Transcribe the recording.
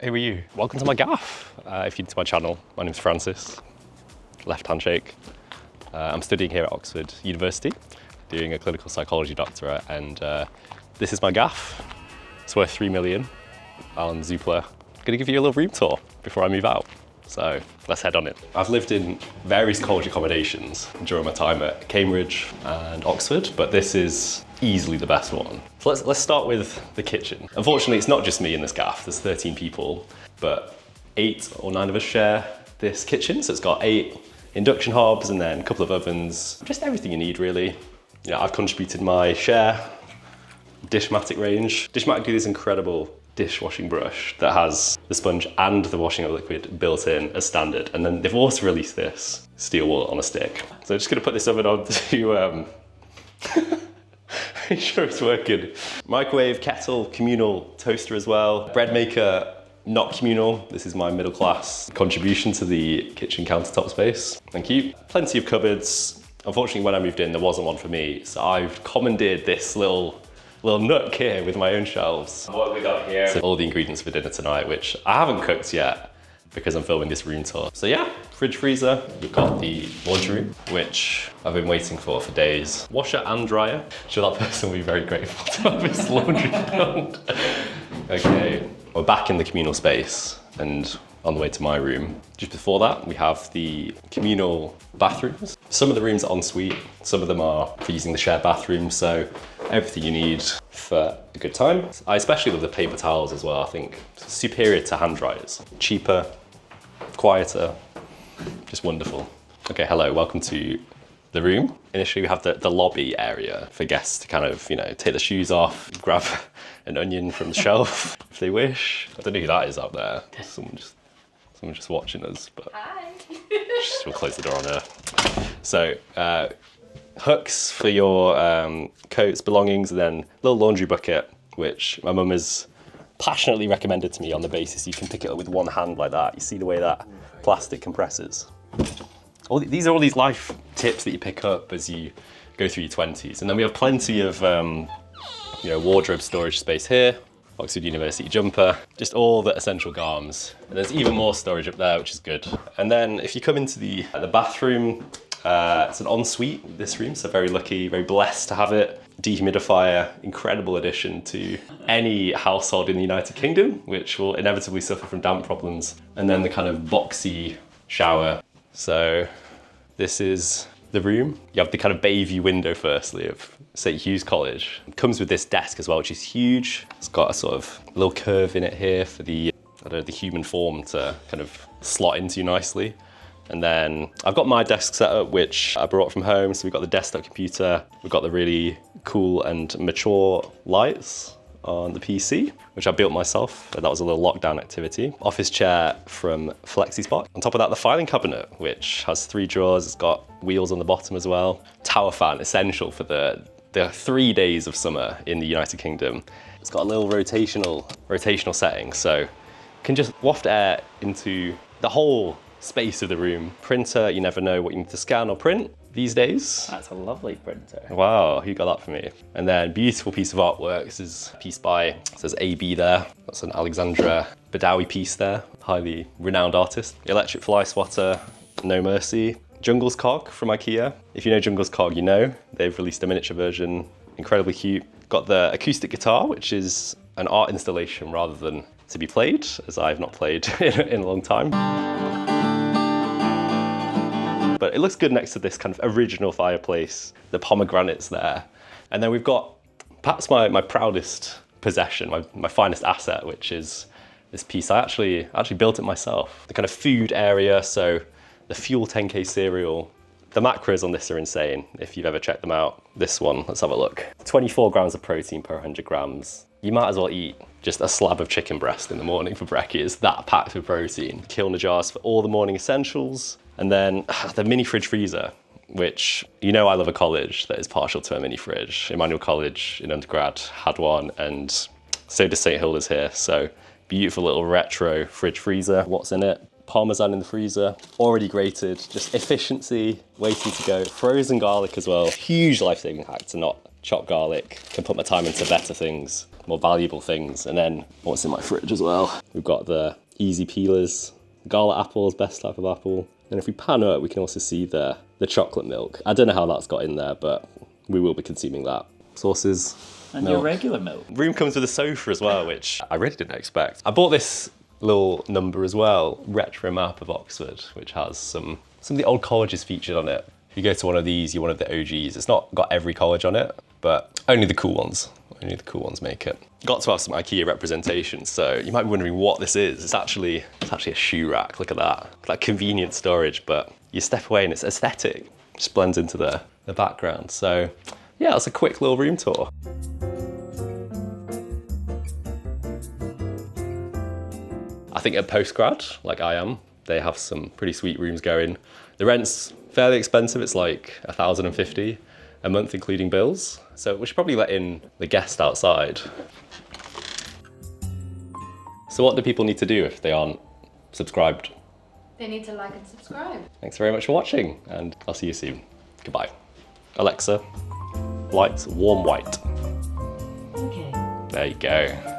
who are you? Welcome to my gaff. If you're new to my channel, my name's Francis, left handshake. I'm studying here at Oxford University, doing a clinical psychology doctorate, and this is my gaff. It's worth 3 million, Alan Zoopla. I'm gonna give you a little room tour before I move out. So let's head on it. I've lived in various college accommodations during my time at Cambridge and Oxford, but this is easily the best one. So let's start with the kitchen. Unfortunately, it's not just me in this gaff. There's 13 people, but 8 or 9 of us share this kitchen. So it's got 8 induction hobs and then a couple of ovens, just everything you need really. You know, I've contributed my share. Dishmatic range. Dishmatic do this incredible dishwashing brush that has the sponge and the washing up liquid built in as standard. And then they've also released this steel wool on a stick. So I'm just gonna put this oven on to make sure it's working. Microwave, kettle, communal toaster as well. Bread maker, not communal. This is my middle class contribution to the kitchen countertop space. Thank you. Plenty of cupboards. Unfortunately, when I moved in, there wasn't one for me. So I've commandeered this little nook here with my own shelves. What have we got here? So all the ingredients for dinner tonight, which I haven't cooked yet because I'm filming this room tour. So yeah, fridge, freezer. We've got the laundry room, which I've been waiting for days. Washer and dryer. Sure, that person will be very grateful to have his laundry found. Okay, we're back in the communal space and on the way to my room. Just before that, we have the communal bathrooms. Some of the rooms are ensuite, some of them are for using the shared bathroom, so everything you need for a good time. I especially love the paper towels as well. I think it's superior to hand dryers. Cheaper, quieter, just wonderful. Okay, hello, welcome to the room. Initially we have the lobby area for guests to kind of, you know, take their shoes off, grab an onion from the shelf if they wish. I don't know who that is out there. Someone just watching us, but hi. We'll close the door on her. So, hooks for your coats, belongings, and then a little laundry bucket, which my mum has passionately recommended to me on the basis you can pick it up with one hand like that. You see the way that plastic compresses. These are all these life tips that you pick up as you go through your 20s. And then we have plenty of you know, wardrobe storage space here. Oxford University jumper, just all the essential garms. And there's even more storage up there, which is good. And then if you come into the bathroom, it's an ensuite, this room, so very lucky, very blessed to have it. Dehumidifier, incredible addition to any household in the United Kingdom, which will inevitably suffer from damp problems. And then the kind of boxy shower. So this is the room. You have the kind of bay view window firstly of St. Hugh's College. It comes with this desk as well, which is huge. It's got a sort of little curve in it here for the, I don't know, the human form to kind of slot into nicely. And then I've got my desk set up, which I brought from home. So we've got the desktop computer. We've got the really cool and mature lights on the PC, which I built myself. That was a little lockdown activity. Office chair from FlexiSpot. On top of that, the filing cabinet, which has 3 drawers. It's got wheels on the bottom as well. Tower fan, essential for the 3 days of summer in the United Kingdom. It's got a little rotational setting, so you can just waft air into the whole space of the room. Printer, you never know what you need to scan or print these days. That's a lovely printer. Wow, who got that for me? And then beautiful piece of artwork. This is a piece by, it says AB there. That's an Alexandra Badawi piece there. Highly renowned artist. Electric fly swatter, No Mercy. Jungle's Cog from IKEA. If you know Jungle's Cog, you know. They've released a miniature version, incredibly cute. Got the acoustic guitar, which is an art installation rather than to be played, as I've not played in a long time. But it looks good next to this kind of original fireplace, the pomegranates there. And then we've got perhaps my proudest possession, my finest asset, which is this piece. I actually built it myself. The kind of food area, so the Fuel 10K cereal. The macros on this are insane, if you've ever checked them out. This one, let's have a look. 24 grams of protein per 100 grams. You might as well eat just a slab of chicken breast in the morning for brekkie. It's that packed with protein. Kilner jars for all the morning essentials. And then the mini fridge freezer, which, you know, I love a college that is partial to a mini fridge. Emmanuel College in undergrad had one, and so does St. Hilda's here. So beautiful little retro fridge freezer. What's in it? Parmesan in the freezer, already grated, just efficiency, waiting to go. Frozen garlic as well. Huge life-saving hack to not chop garlic. Can put my time into better things. more valuable things. And then what's in my fridge as well? We've got the easy peelers, Gala apples, best type of apple. And if we pan up, we can also see the chocolate milk. I don't know how that's got in there, but we will be consuming that. Sauces. And milk. your regular milk. Room comes with a sofa as well, which I really didn't expect. I bought this little number as well, retro map of Oxford, which has some of the old colleges featured on it. If you go to one of these, you're one of the OGs. It's not got every college on it, but only the cool ones. Only the cool ones make it. Got to have some IKEA representation, so you might be wondering what this is. It's actually a shoe rack. Look at that. Like convenient storage, but you step away and it's aesthetic. Just blends into the background. So yeah, it's a quick little room tour. I think at postgrad, like I am, they have some pretty sweet rooms going. The rent's fairly expensive. It's like 1,050 a month, including bills. So we should probably let in the guest outside. So what do people need to do if they aren't subscribed? They need to like and subscribe. Thanks very much for watching, and I'll see you soon. Goodbye. Alexa, lights warm white. Okay. There you go.